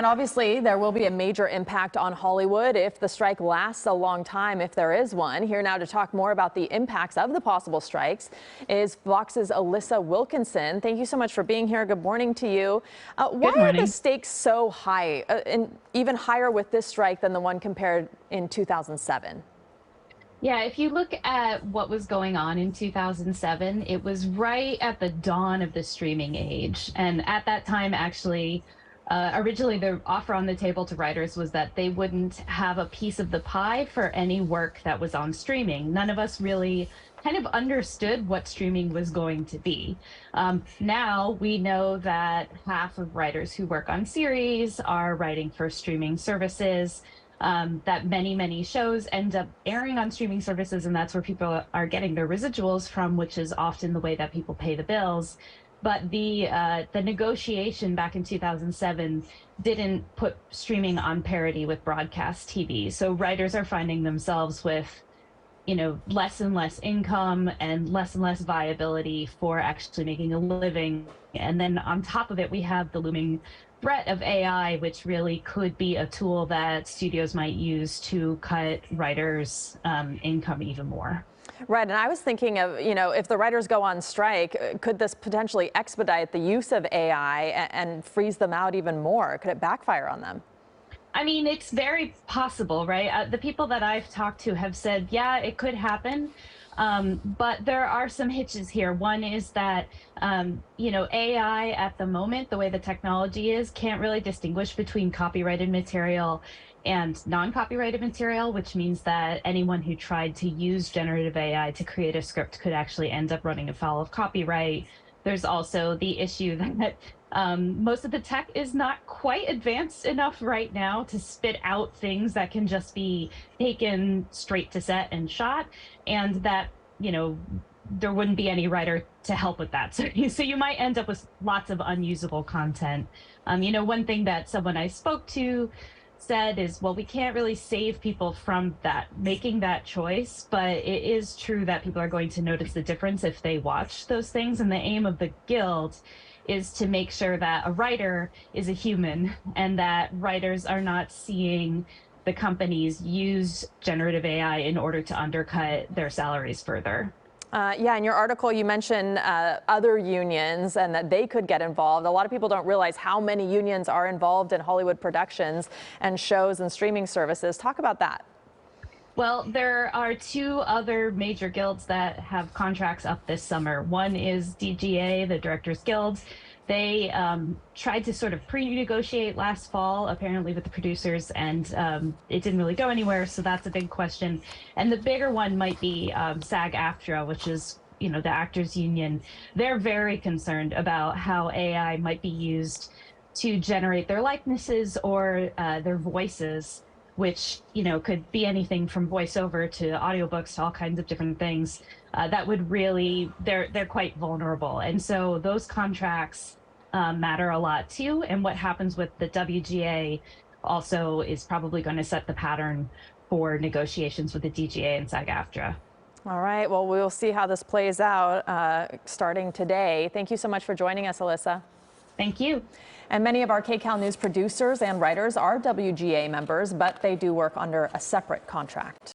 And obviously, there will be a major impact on Hollywood if the strike lasts a long time, if there is one. Here now to talk more about the impacts of the possible strikes is Fox's Alissa Wilkinson. Thank you so much for being here. Good morning to you. Why are the stakes so high, and even higher with this strike than the one compared in 2007? Yeah, if you look at what was going on in 2007, it was right at the dawn of the streaming age. And at that time, actually, originally the offer on the table to writers was that they wouldn't have a piece of the pie for any work that was on streaming. None of us really kind of understood what streaming was going to be. Now we know that half of writers who work on series are writing for streaming services. That many shows end up airing on streaming services, and that's where people are getting their residuals from, which is often the way that people pay the bills. But the negotiation back in 2007 didn't put streaming on parity with broadcast TV. So writers are finding themselves with, less and less income and less viability for actually making a living. And then on top of it, we have the looming threat of AI, which really could be a tool that studios might use to cut writers' income even more. Right, and I was thinking of, if the writers go on strike, could this potentially expedite the use of AI and freeze them out even more? Could it backfire on them? I mean, it's very possible, right? The people that I've talked to have said, yeah, it could happen. But there are some hitches here. One is that, AI at the moment, the way the technology is, can't really distinguish between copyrighted material and non-copyrighted material, which means that anyone who tried to use generative AI to create a script could actually end up running afoul of copyright. There's also the issue that most of the tech is not quite advanced enough right now to spit out things that can just be taken straight to set and shot, and that, there wouldn't be any writer to help with that. So you might end up with lots of unusable content. One thing that someone I spoke to said is, well, we can't really save people from making that choice, but it is true that people are going to notice the difference if they watch those things. And the aim of the Guild is to make sure that a writer is a human and that writers are not seeing the companies use generative AI in order to undercut their salaries further. Yeah, in your article, you mentioned other unions and that they could get involved. A lot of people don't realize how many unions are involved in Hollywood productions and shows and streaming services. Talk about that. Well, there are two other major guilds that have contracts up this summer. One is WGA, the Directors Guild. They tried to sort of pre-negotiate last fall, apparently with the producers, and it didn't really go anywhere, so that's a big question. And the bigger one might be SAG-AFTRA, which is, the actors union. They're very concerned about how AI might be used to generate their likenesses or their voices, which, could be anything from voiceover to audiobooks to all kinds of different things. That would really, they're quite vulnerable. And so those contracts matter a lot too. And what happens with the WGA also is probably going to set the pattern for negotiations with the WGA and SAG-AFTRA. All right, well, we'll see how this plays out starting today. Thank you so much for joining us, Alissa. Thank you. And many of our KCAL News producers and writers are WGA members, but they do work under a separate contract.